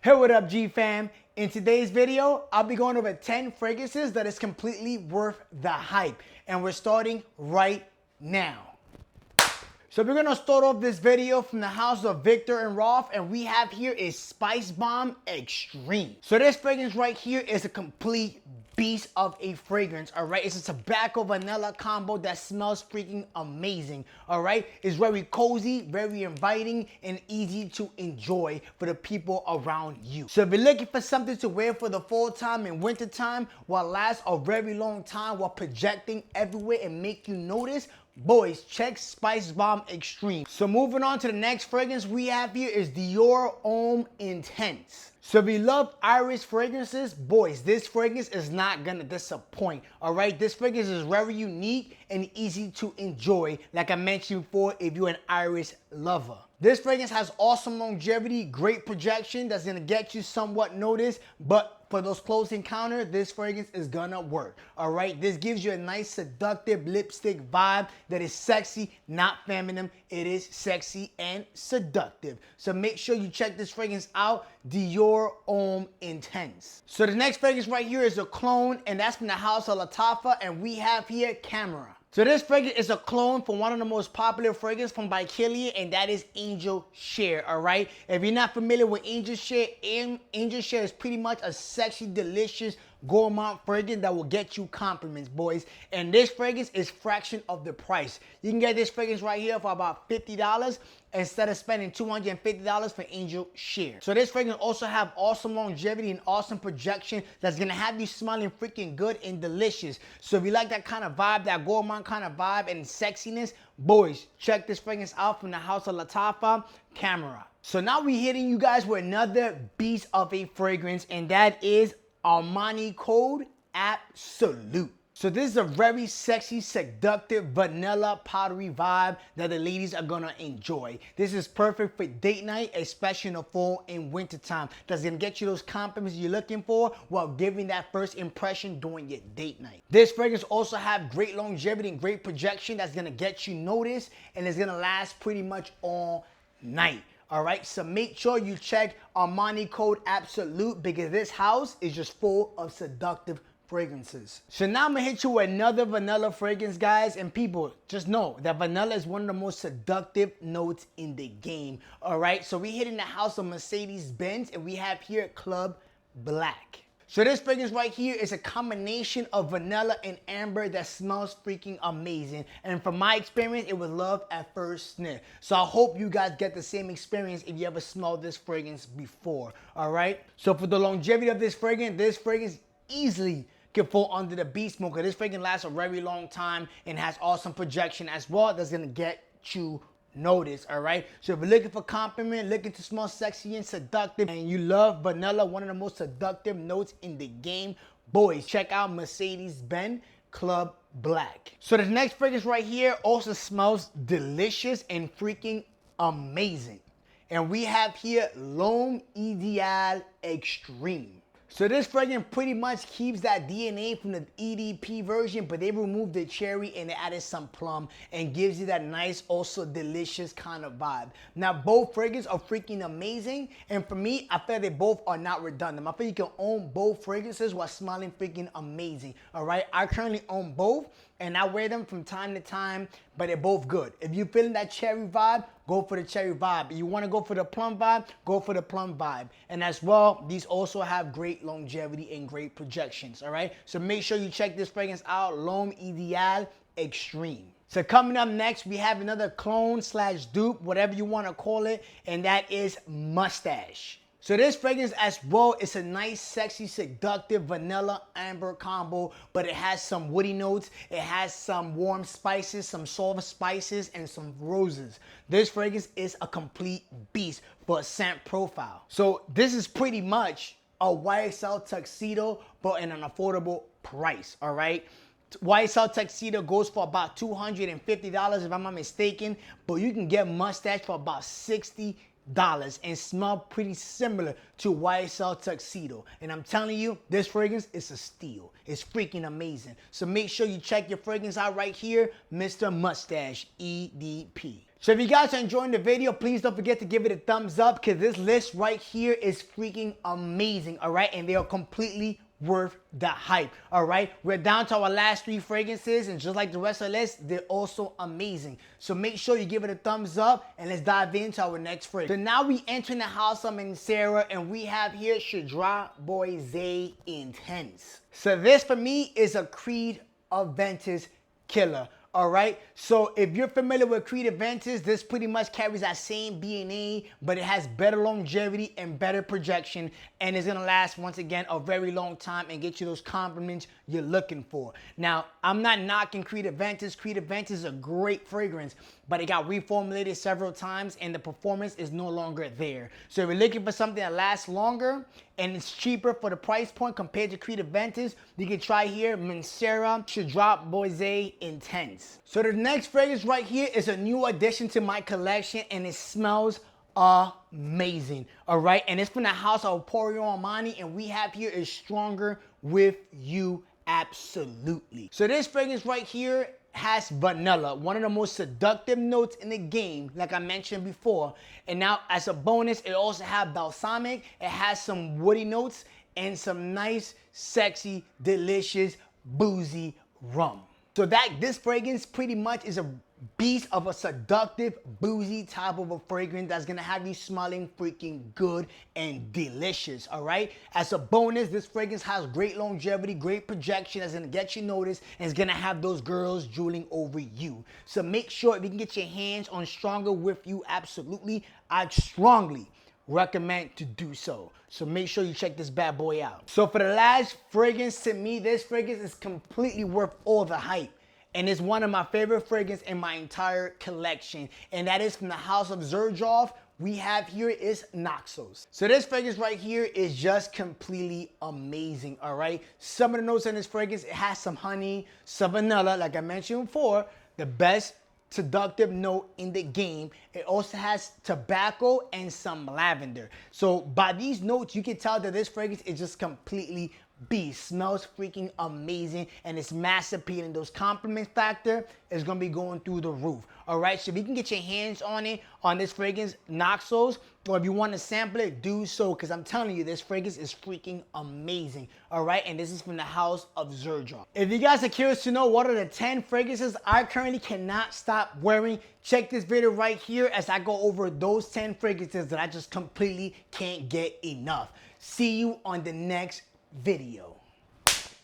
Hey, what up, G fam? In today's video, I'll be going over 10 fragrances that is completely worth the hype. And we're starting right now. So we're gonna start off this video from the house of Viktor and Rolf, and we have here is SpiceBomb Extreme. So this fragrance right here is a complete beast of a fragrance, all right? It's a tobacco vanilla combo that smells freaking amazing, all right? It's very cozy, very inviting, and easy to enjoy for the people around you. So if you're looking for something to wear for the fall time and winter time while last a very long time while projecting everywhere and make you notice, boys, check SpiceBomb Extreme. So moving on to the next fragrance we have here is Dior Homme Intense. So if you love Irish fragrances, boys, this fragrance is not gonna disappoint, all right? This fragrance is very unique and easy to enjoy, like I mentioned before, if you're an Irish lover. This fragrance has awesome longevity, great projection that's gonna get you somewhat noticed, but for those close encounters, this fragrance is gonna work, all right? This gives you a nice seductive lipstick vibe that is sexy, not feminine. It is sexy and seductive. So make sure you check this fragrance out, Dior Homme Intense. So the next fragrance right here is a cologne, and that's from the house of Laffata, and we have here Khamrah. So this fragrance is a clone for one of the most popular fragrances from by Kilian, and that is Angel Share, all right? If you're not familiar with Angel Share, Angel Share is pretty much a sexy, delicious, gourmand fragrance that will get you compliments, boys. And this fragrance is fraction of the price. You can get this fragrance right here for about $50 instead of spending $250 for Angel Share. So this fragrance also have awesome longevity and awesome projection that's gonna have you smelling freaking good and delicious. So if you like that kind of vibe, that gourmand kind of vibe and sexiness, boys, check this fragrance out from the house of Laffata Khamrah. So now we're hitting you guys with another beast of a fragrance, and that is Armani Code Absolu. So this is a very sexy, seductive, vanilla, powdery vibe that the ladies are gonna enjoy. This is perfect for date night, especially in the fall and winter time. That's gonna get you those compliments you're looking for while giving that first impression during your date night. This fragrance also have great longevity and great projection that's gonna get you noticed, and it's gonna last pretty much all night. All right, so make sure you check Armani Code Absolu because this house is just full of seductive fragrances. So now I'm gonna hit you with another vanilla fragrance, guys, and people, just know that vanilla is one of the most seductive notes in the game. All right, so we hit in the house of MercedesBenz, and we have here Club Black. So this fragrance right here is a combination of vanilla and amber that smells freaking amazing. And from my experience, it was love at first sniff. So I hope you guys get the same experience if you ever smelled this fragrance before, all right? So for the longevity of this fragrance easily can fall under the beast smoker. This fragrance lasts a very long time and has awesome projection as well. That's gonna get you notice, all right? So if you're looking for compliment, looking to smell sexy and seductive, and you love vanilla, one of the most seductive notes in the game, boys, check out Mercedes-Benz Club Black. So the next fragrance right here also smells delicious and freaking amazing. And we have here Homme EDR Extreme. So this fragrance pretty much keeps that DNA from the EDP version, but they removed the cherry and they added some plum and gives you that nice, also delicious kind of vibe. Now, both fragrances are freaking amazing, and for me, I feel they both are not redundant. I feel you can own both fragrances while smelling freaking amazing, all right? I currently own both, and I wear them from time to time, but they're both good. If you're feeling that cherry vibe, go for the cherry vibe. If you want to go for the plum vibe, go for the plum vibe. And as well, these also have great longevity and great projections, all right? So make sure you check this fragrance out, Homme EDR Extreme. So coming up next, we have another clone / dupe, whatever you want to call it, and that is Mustache. So this fragrance as well is a nice, sexy, seductive vanilla amber combo, but it has some woody notes. It has some warm spices, some soft spices, and some roses. This fragrance is a complete beast for a scent profile. So this is pretty much a YSL tuxedo, but in an affordable price, all right? YSL tuxedo goes for about $250 if I'm not mistaken, but you can get Mustache for about $60 and smell pretty similar to YSL tuxedo. And I'm telling you, this fragrance is a steal. It's freaking amazing. So make sure you check your fragrance out right here, Mr. Mustache EDP. So if you guys are enjoying the video, please don't forget to give it a thumbs up because this list right here is freaking amazing, all right? And they are completely worth the hype, all right? We're down to our last 3 fragrances, and just like the rest of the list, they're also amazing. So make sure you give it a thumbs up, and let's dive into our next fragrance. So now we enter in the house of Mancera, and we have here Cedrat Boise Intense. So this for me is a Creed Aventus killer. All right, so if you're familiar with Creed Aventus, this pretty much carries that same DNA, but it has better longevity and better projection, and it's gonna last, once again, a very long time and get you those compliments you're looking for. Now, I'm not knocking Creed Aventus. Creed Aventus is a great fragrance, but it got reformulated several times and the performance is no longer there. So if you're looking for something that lasts longer and it's cheaper for the price point compared to Creed Aventus, you can try here Mancera Cedrat Boise Intense. So the next fragrance right here is a new addition to my collection, and it smells amazing, all right? And it's from the house of Armani, and we have here is Stronger With You Absolutely. So this fragrance right here has vanilla, one of the most seductive notes in the game, like I mentioned before. And now as a bonus, it also has balsamic, it has some woody notes, and some nice, sexy, delicious, boozy rum. So this fragrance pretty much is a beast of a seductive, boozy type of a fragrance that's gonna have you smelling freaking good and delicious, all right? As a bonus, this fragrance has great longevity, great projection that's gonna get you noticed, and it's gonna have those girls drooling over you. So make sure if you can get your hands on Stronger With You Absolutely, I'd strongly recommend to do so. So make sure you check this bad boy out. So for the last fragrance, to me, this fragrance is completely worth all the hype. And it's one of my favorite fragrances in my entire collection. And that is from the house of Xerjoff. We have here is Noxos. So this fragrance right here is just completely amazing, all right? Some of the notes in this fragrance, it has some honey, some vanilla, like I mentioned before, the best seductive note in the game. It also has tobacco and some lavender. So by these notes, you can tell that this fragrance is just completely beast. Smells freaking amazing, and it's mass appealing. Those compliment factor is gonna be going through the roof. All right, so if you can get your hands on it, on this fragrance Noxos, or if you want to sample it, do so, because I'm telling you, this fragrance is freaking amazing. All right, and this is from the house of Xerjoff. If you guys are curious to know what are the 10 fragrances I currently cannot stop wearing, check this video right here as I go over those 10 fragrances that I just completely can't get enough. See you on the next video.